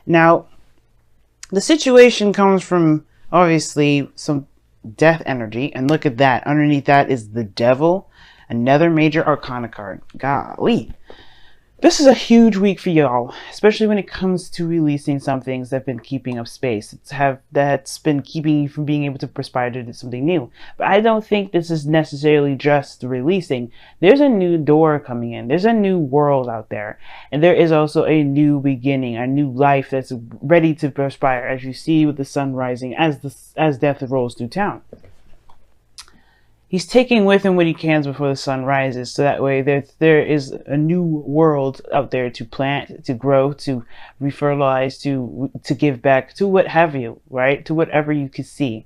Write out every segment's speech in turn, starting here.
Now, the situation comes from obviously some death energy, and look at that. Underneath that is the devil, another major arcana card. Golly. This is a huge week for y'all, especially when it comes to releasing some things that have been keeping up space. That's been keeping you from being able to perspire to do something new. But I don't think this is necessarily just releasing. There's a new door coming in. There's a new world out there. And there is also a new beginning, a new life that's ready to perspire, as you see with the sun rising as death rolls through town. He's taking with him what he can before the sun rises, so that way there is a new world out there to plant, to grow, to refertilize, to give back, to what have you, right? To whatever you could see.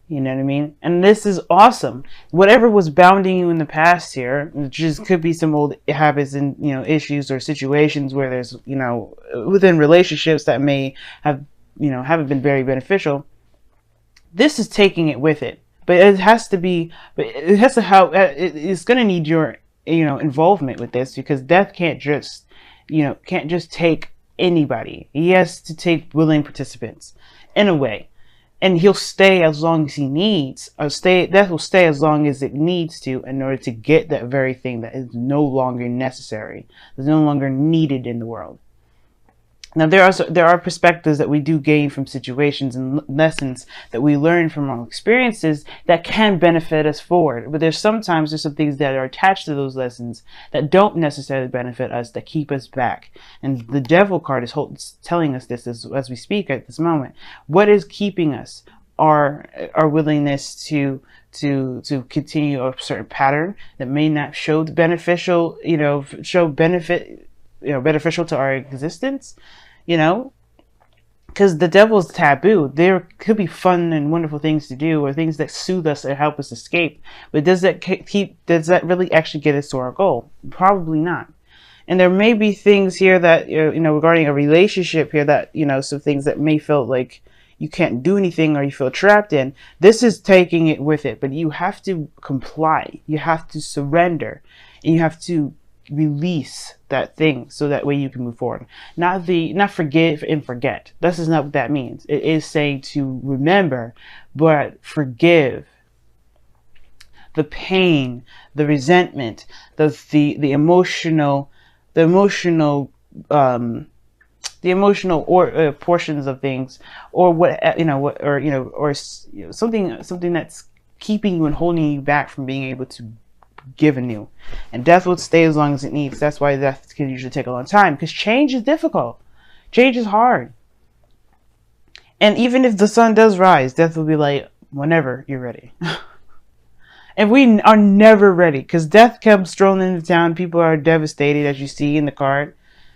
You know what I mean? And this is awesome. Whatever was bounding you in the past here, which just could be some old habits and issues or situations where there's within relationships that may have haven't been very beneficial. This is taking it with it. But it has to be, it's going to need your, involvement with this, because death can't just take anybody. He has to take willing participants in a way, and he'll stay as long as he needs, death will stay as long as it needs to in order to get that very thing that is no longer necessary, is no longer needed in the world. Now, there are perspectives that we do gain from situations and lessons that we learn from our experiences that can benefit us forward. But there's some things that are attached to those lessons that don't necessarily benefit us, that keep us back. And the Devil card is telling us this as we speak at this moment. What is keeping us? Our willingness to continue a certain pattern that may not show the beneficial, beneficial to our existence, because the devil's taboo. There could be fun and wonderful things to do, or things that soothe us or help us escape. But does that really actually get us to our goal? Probably not. And there may be things here that, regarding a relationship here that, some things that may feel like you can't do anything or you feel trapped in. This is taking it with it, but you have to comply. You have to surrender, and you have to release that thing so that way you can move forward. Not forgive and forget. This is not what that means. It is saying to remember, but forgive. The pain, the resentment, the emotional portions of things, or something that's keeping you and holding you back from being able to give anew. And death will stay as long as it needs. That's why death can usually take a long time, because change is difficult. Change is hard. And even if the sun does rise, death will be like, whenever you're ready. And we are never ready, because death comes strolling into town. People are devastated, as you see in the card.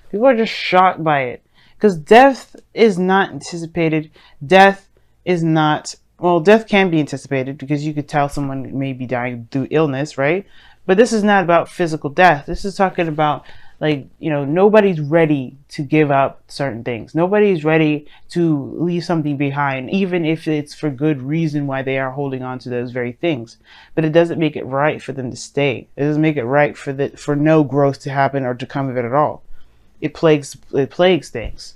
People are just shocked by it, because death is not anticipated. Death can be anticipated, because you could tell someone may be dying through illness, right? But this is not about physical death. This is talking about, nobody's ready to give up certain things. Nobody's ready to leave something behind, even if it's for good reason why they are holding on to those very things. But it doesn't make it right for them to stay. It doesn't make it right for no growth to happen or to come of it at all. It plagues things.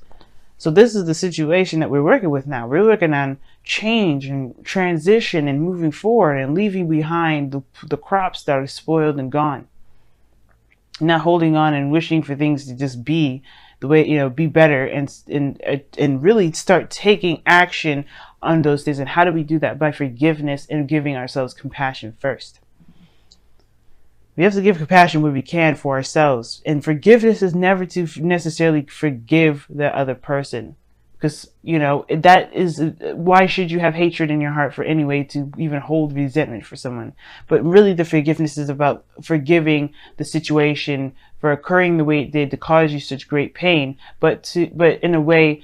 So this is the situation that we're working with now. We're working on change and transition and moving forward and leaving behind the crops that are spoiled and gone. Not holding on and wishing for things to just be the way, be better, and really start taking action on those things. And how do we do that? By forgiveness and giving ourselves compassion first. We have to give compassion where we can for ourselves. And forgiveness is never to necessarily forgive the other person. Because, that is, why should you have hatred in your heart for any way to even hold resentment for someone? But really the forgiveness is about forgiving the situation for occurring the way it did to cause you such great pain. But in a way,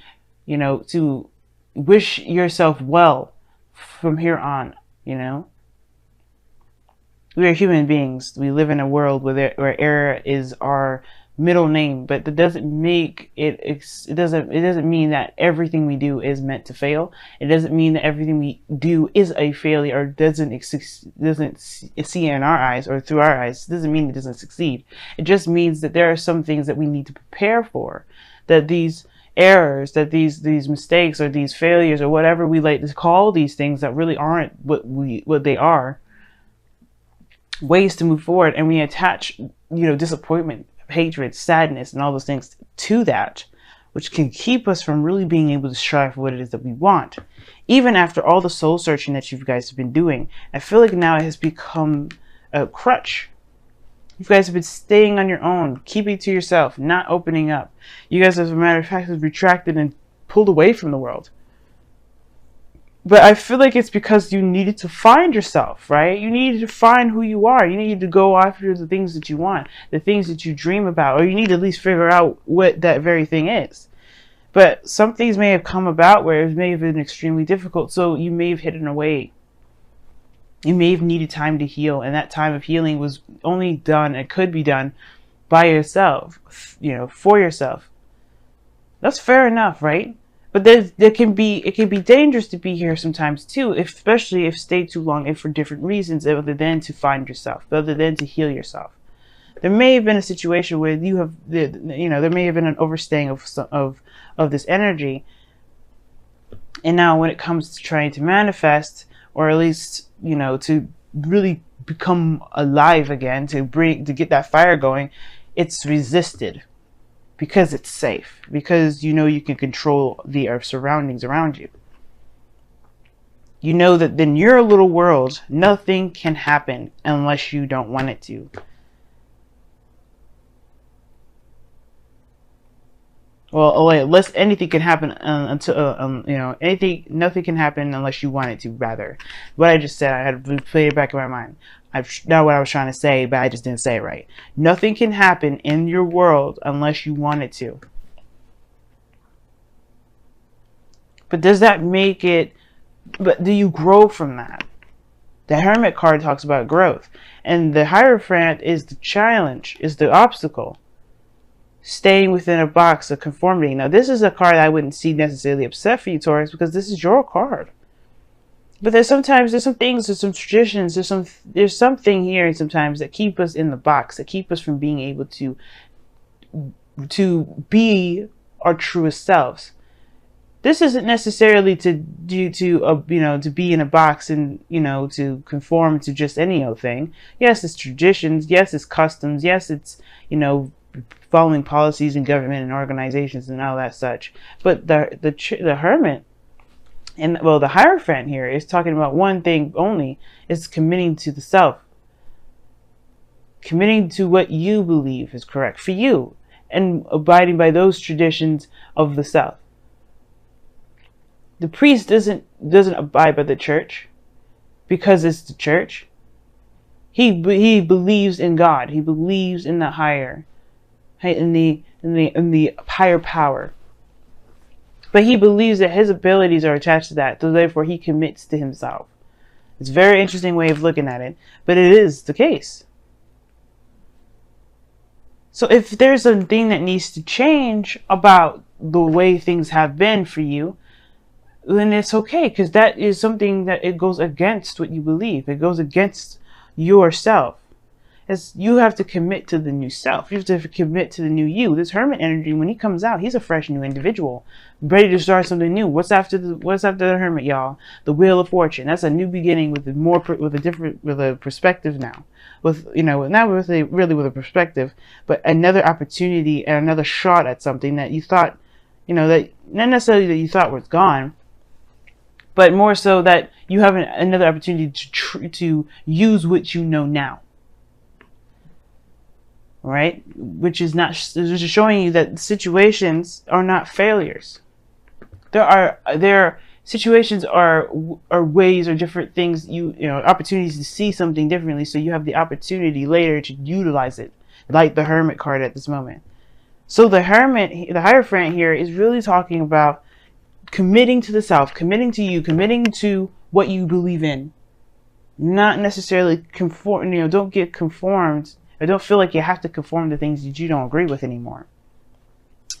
to wish yourself well from here on, We are human beings. We live in a world where error is our middle name, but that doesn't make it doesn't mean that everything we do is meant to fail. It doesn't mean that everything we do is a failure or doesn't see in our eyes or through our eyes. It doesn't mean it doesn't succeed. It just means that there are some things that we need to prepare for, that these errors, that these mistakes or these failures or whatever we like to call these things that really aren't what they are, ways to move forward, and we attach, disappointment, hatred, sadness, and all those things to that, which can keep us from really being able to strive for what it is that we want. Even after all the soul searching that you guys have been doing, I feel like now it has become a crutch. You guys have been staying on your own, keeping to yourself, not opening up. You guys, as a matter of fact, have retracted and pulled away from the world. But I feel like it's because you needed to find yourself, right? You needed to find who you are. You needed to go after the things that you want, the things that you dream about, or you need to at least figure out what that very thing is. But some things may have come about where it may have been extremely difficult, so you may have hidden away. You may have needed time to heal, and that time of healing was only done, and could be done by yourself, for yourself. That's fair enough, right? But it can be dangerous to be here sometimes too, especially if stayed too long and for different reasons other than to find yourself, other than to heal yourself. There may have been a situation where there may have been an overstaying of this energy, and now when it comes to trying to manifest, or at least to really become alive again, to get that fire going, it's resisted. Because it's safe. Because you can control the surroundings around you. You know that in your little world, nothing can happen unless you don't want it to. Well, unless anything can happen nothing can happen unless you want it to. Rather, what I just said, I had to play it back in my mind. I've not what I was trying to say, but I just didn't say it right. Nothing can happen in your world unless you want it to. But does that make it? But do you grow from that? The Hermit card talks about growth, and the Hierophant is the challenge, is the obstacle. Staying within a box of conformity. Now, this is a card I wouldn't see necessarily upset for you, Taurus, because this is your card. But there's some things, there's some traditions, there's something here sometimes that keep us in the box, that keep us from being able to be our truest selves. This isn't necessarily to be in a box and to conform to just any old thing. Yes, it's traditions. Yes, it's customs. Yes, it's following policies and government and organizations and all that such. But the Hermit. And the Hierophant here is talking about one thing only, is committing to the self. Committing to what you believe is correct for you, and abiding by those traditions of the self. The priest doesn't abide by the church because it's the church. He believes in God. He believes in the higher, in the higher power. But he believes that his abilities are attached to that, so therefore he commits to himself. It's a very interesting way of looking at it, but it is the case. So if there's something that needs to change about the way things have been for you, then it's okay, because that is something that it goes against what you believe. It goes against yourself. As you have to commit to the new self. You have to commit to the new you. This Hermit energy, when he comes out, he's a fresh new individual, ready to start something new. What's after the Hermit, y'all? The Wheel of Fortune. That's a new beginning with a perspective now. With not really with a perspective, but another opportunity and another shot at something that you thought, that not necessarily that you thought was gone, but more so that you have another opportunity to use what you know now. Right? Which is showing you that situations are not failures. Situations are ways or different things, opportunities to see something differently, so you have the opportunity later to utilize it, like the Hermit card at this moment. So the Hierophant here is really talking about committing to the self, committing to you, committing to what you believe in. Not necessarily conform, don't get conformed. I don't feel like you have to conform to things that you don't agree with anymore.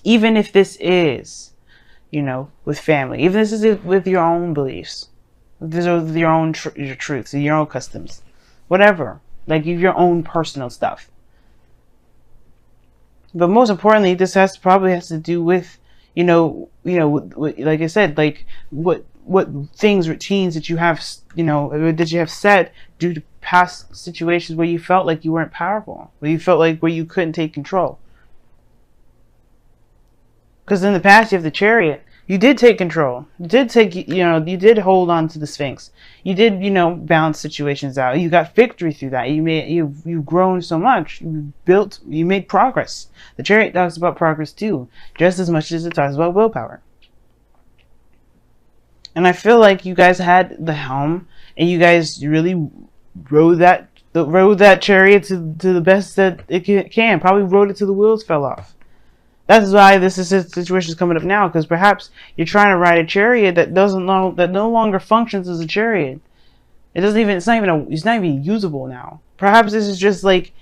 Even if this is, with family. Even if this is with your own beliefs. If this is with your own your truths, your own customs. Whatever. Like your own personal stuff. But most importantly, this probably has to do with, Like I said, like what things, routines that you have, that you have set due to past situations where you felt like you weren't powerful, where you felt like where you couldn't take control. Because in the past, you have the Chariot. You did take control. You did take, you did hold on to the Sphinx. You did, balance situations out. You got victory through that. You've grown so much. You made progress. The Chariot talks about progress too, just as much as it talks about willpower. And I feel like you guys had the helm, and you guys really rode that chariot to the best that it can. Probably rode it till the wheels fell off. That's why this situation is coming up now, because perhaps you're trying to ride a chariot that no longer functions as a chariot. It's not even usable now. Perhaps this is just like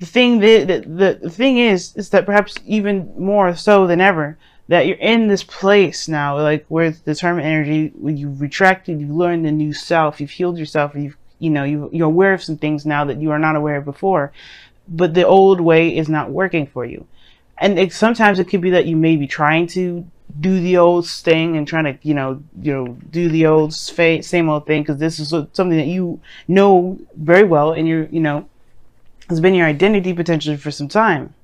the thing. The thing is that perhaps even more so than ever, that you're in this place now, like where the Hermit energy, when you've retracted, you've learned a new self, you've healed yourself, you're aware of some things now that you are not aware of before, but the old way is not working for you. And sometimes it could be that you may be trying to do the old thing and trying to, do the old same old thing, because this is something that you know very well, and has been your identity potentially for some time.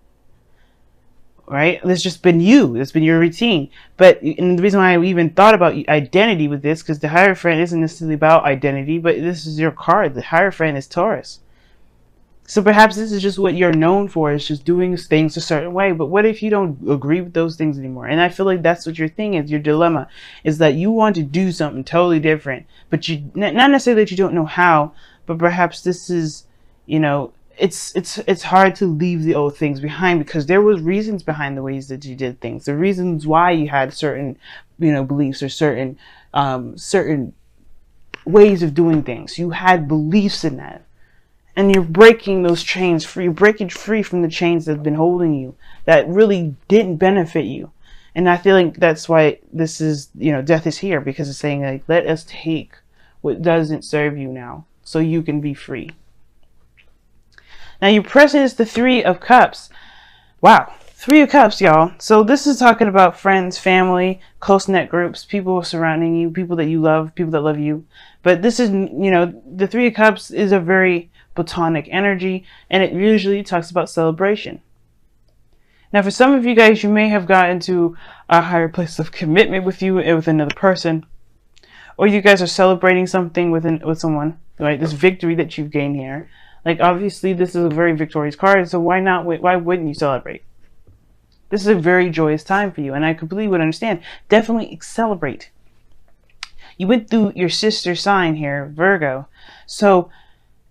Right? It's just been you. It's been your routine. And the reason why I even thought about identity with this, because the Hierophant isn't necessarily about identity, but this is your card. The Hierophant is Taurus. So perhaps this is just what you're known for, is just doing things a certain way. But what if you don't agree with those things anymore? And I feel like that's what your thing is. Your dilemma is that you want to do something totally different, but not necessarily that you don't know how, but perhaps this is, it's hard to leave the old things behind, because there was reasons behind the ways that you did things. The reasons why you had certain, beliefs, or certain ways of doing things. You had beliefs in that. And you're breaking those chains free. You're breaking free from the chains that have been holding you, that really didn't benefit you. And I feel like that's why this is, death is here, because it's saying, like, let us take what doesn't serve you now, so you can be free. Now your present is the Three of Cups. Wow. Three of Cups, y'all. So this is talking about friends, family, close-knit groups, people surrounding you, people that you love, people that love you. But this is, the Three of Cups is a very platonic energy, and it usually talks about celebration. Now, for some of you guys, you may have gotten to a higher place of commitment with another person, or you guys are celebrating something with someone, right? This victory that you've gained here. Like, obviously, this is a very victorious card, so why wouldn't you celebrate? This is a very joyous time for you, and I completely would understand. Definitely celebrate. You went through your sister sign here, Virgo. So,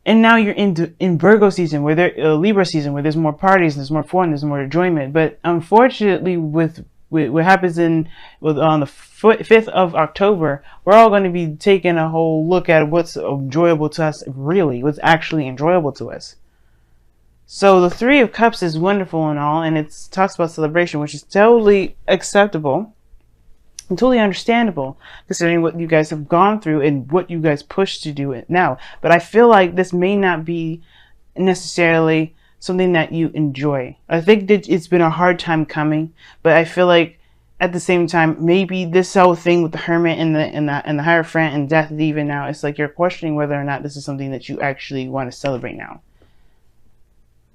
and now you're in Virgo season, Libra season, where there's more parties, there's more fun, there's more enjoyment. But unfortunately, with what happens on the 5th of October, we're all going to be taking a whole look at what's enjoyable to us, really, what's actually enjoyable to us. So the Three of Cups is wonderful and all, and it talks about celebration, which is totally acceptable and totally understandable, considering what you guys have gone through and what you guys push to do it now. But I feel like this may not be necessarily something that you enjoy. I think that it's been a hard time coming, but I feel like at the same time, maybe this whole thing with the Hermit and the Hierophant and death even now, it's like you're questioning whether or not this is something that you actually want to celebrate now.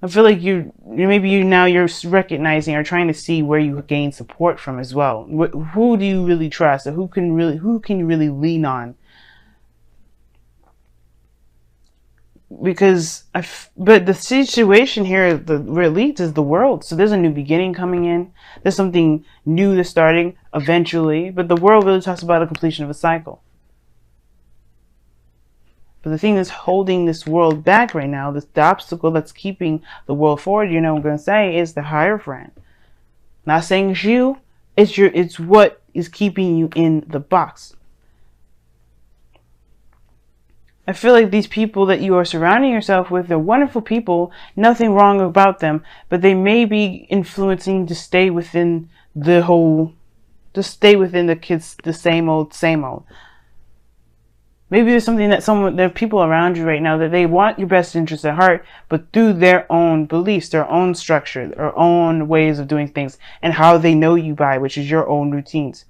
I feel like you're recognizing or trying to see where you gain support from as well. Who do you really trust, or who can you really lean on? But the situation here, where it leads, is the world. So there's a new beginning coming in. There's something new that's starting eventually. But the world really talks about a completion of a cycle. But the thing that's holding this world back right now, the obstacle that's keeping the world forward, I'm going to say, is the Hierophant. Not saying it's you, it's what is keeping you in the box. I feel like these people that you are surrounding yourself with, they're wonderful people, nothing wrong about them, but they may be influencing to stay within the kids, the same old. Maybe there's something that there are people around you right now that they want your best interest at heart, but through their own beliefs, their own structure, their own ways of doing things, and how they know you by, which is your own routines.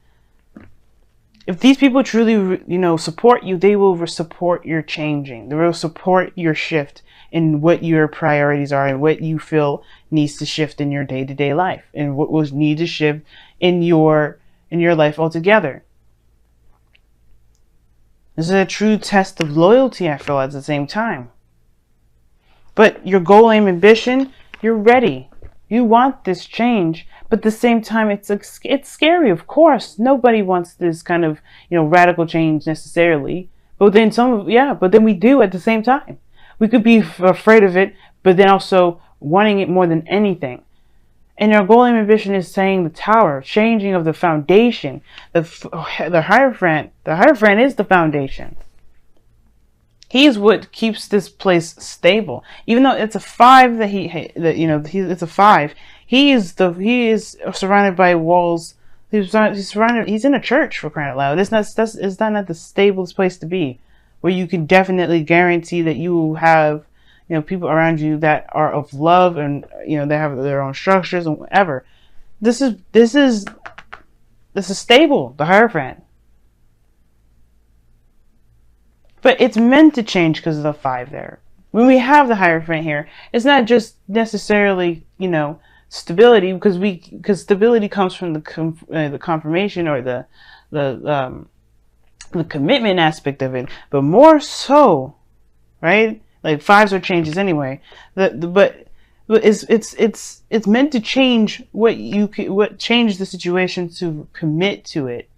If these people truly, support you, they will support your changing. They will support your shift in what your priorities are and what you feel needs to shift in your day-to-day life, and what will need to shift in your life altogether. This is a true test of loyalty, I feel, at the same time. But your goal, aim, ambition, you're ready. You want this change, but at the same time, it's scary, of course. Nobody wants this kind of, radical change necessarily. But then but then we do at the same time. We could be afraid of it, but then also wanting it more than anything. And your goal and ambition is saying the tower, changing of the foundation. The Hierophant is the foundation. He is what keeps this place stable. Even though it's a 5 it's a 5. He is surrounded by walls. He's surrounded. He's in a church, for crying out loud. It's not the stablest place to be, where you can definitely guarantee that you will have people around you that are of love, and they have their own structures and whatever. This is stable, the Hierophant. But it's meant to change because of the 5 there. When we have the Hierophant here, it's not just necessarily stability, because stability comes from the confirmation or the commitment aspect of it, but more so, right? Like 5s are changes anyway. But it's meant to change what change the situation to commit to it.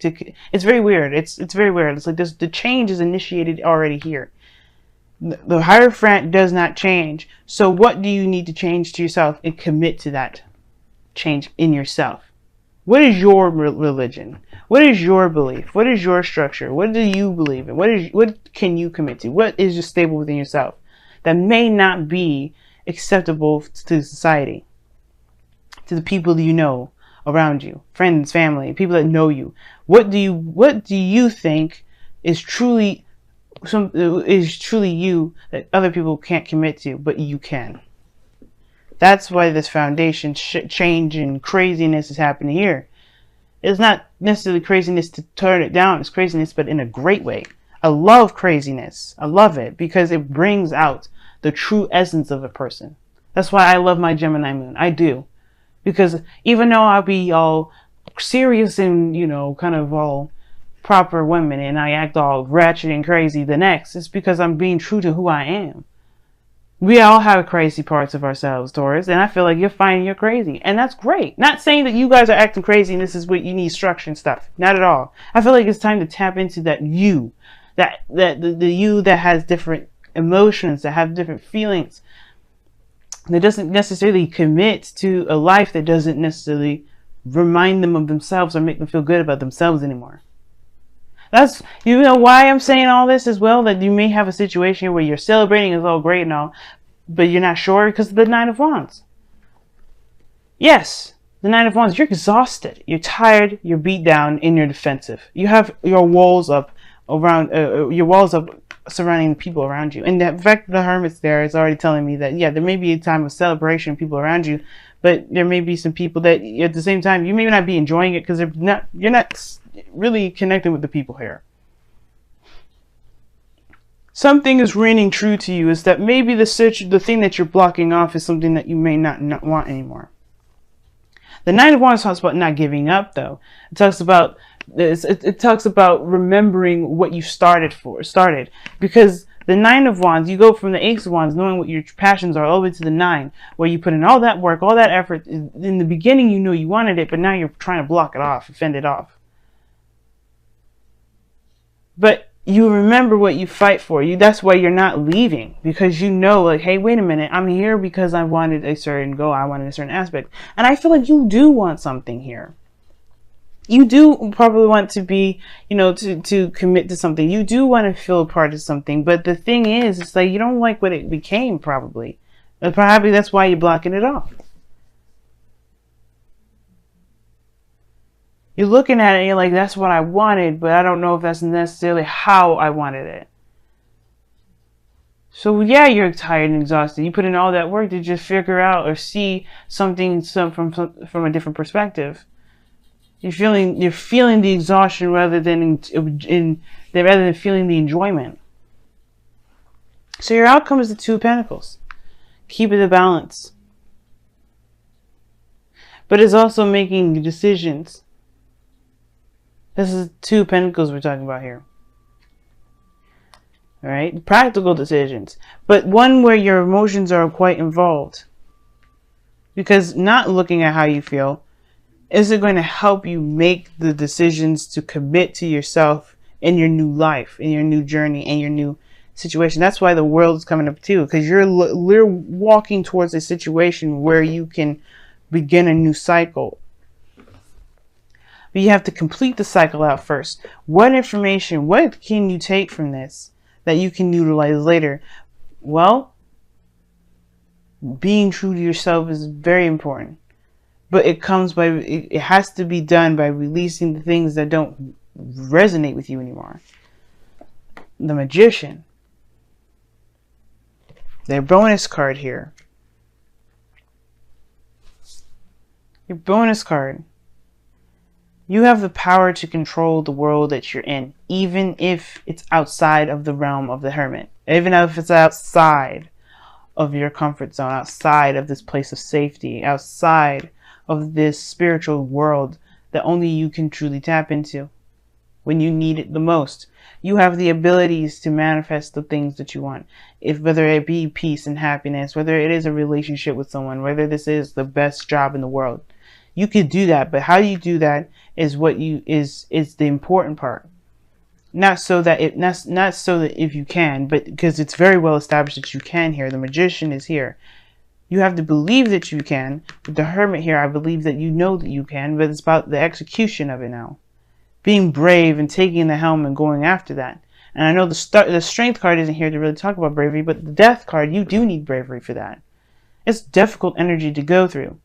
It's very weird. It's very weird. It's like the change is initiated already here. The Hierophant does not change. So what do you need to change to yourself and commit to that change in yourself? What is your religion? What is your belief? What is your structure? What do you believe in? What can you commit to? What is just stable within yourself that may not be acceptable to society, to the people that you know around you, friends, family, people that know you? What do you think is truly you that other people can't commit to, but you can? That's why this foundation change and craziness is happening here. It's not necessarily craziness to turn it down. It's craziness, but in a great way. I love craziness. I love it because it brings out the true essence of a person. That's why I love my Gemini moon. I do. Because even though I'll be all serious and, kind of all proper women, and I act all ratchet and crazy the next, it's because I'm being true to who I am. We all have crazy parts of ourselves, Taurus, and I feel like you're finding you're crazy, and that's great. Not saying that you guys are acting crazy and this is what you need structure and stuff. Not at all. I feel like it's time to tap into that you, the you that has different emotions, that have different feelings, that doesn't necessarily commit to a life that doesn't necessarily remind them of themselves or make them feel good about themselves anymore. That's, why I'm saying all this as well, that you may have a situation where you're celebrating is all great and all, but you're not sure because of the 9 of Wands. Yes, the 9 of Wands, you're exhausted, you're tired, you're beat down, and you're defensive. You have your walls up surrounding the people around you. And the fact that the Hermit's there is already telling me that, yeah, there may be a time of celebration, people around you, but there may be some people that at the same time, you may not be enjoying it because you're not really connecting with the people here. Something is ringing true to you is that maybe the thing that you're blocking off is something that you may not want anymore. The 9 of Wands talks about not giving up, though. It talks about it talks about remembering what you started. Because the 9 of Wands, you go from the Ace of Wands, knowing what your passions are, all the way to the 9, where you put in all that work, all that effort. In the beginning, you know you wanted it, but now you're trying to block it off, fend it off. But you remember what you fight for. That's why you're not leaving, because you know, like, hey, wait a minute, I'm here because I wanted a certain goal, I wanted a certain aspect. And I feel like you do want something here. You do probably want to be, to commit to something. You do want to feel a part of something. But the thing is, it's like you don't like what it became, probably. But probably that's why you're blocking it off. You're looking at it and you're like, that's what I wanted, but I don't know if that's necessarily how I wanted it. So yeah, you're tired and exhausted. You put in all that work to just figure out or see something from a different perspective. You're feeling the exhaustion rather than rather than feeling the enjoyment. So your outcome is the Two of Pentacles. Keep it a balance. But it's also making decisions. This is Two of Pentacles we're talking about here. All right, practical decisions, but one where your emotions are quite involved. Because not looking at how you feel isn't going to help you make the decisions to commit to yourself in your new life, in your new journey, in your new situation. That's why the world is coming up too, because you're walking towards a situation where you can begin a new cycle. But you have to complete the cycle out first. What information, what can you take from this that you can utilize later? Well, being true to yourself is very important. But it has to be done by releasing the things that don't resonate with you anymore. The Magician. Their bonus card here. Your bonus card. You have the power to control the world that you're in, even if it's outside of the realm of the Hermit. Even if it's outside of your comfort zone, outside of this place of safety, outside of this spiritual world that only you can truly tap into when you need it the most. You have the abilities to manifest the things that you want. Whether it be peace and happiness, whether it is a relationship with someone, whether this is the best job in the world. You could do that, but how you do that is is the important part. Not so that if you can, but because it's very well established that you can here. The Magician is here. You have to believe that you can. With the Hermit here, I believe that you know that you can, but it's about the execution of it now. Being brave and taking the helm and going after that. And I know the Strength card isn't here to really talk about bravery, but the Death card, you do need bravery for that. It's difficult energy to go through.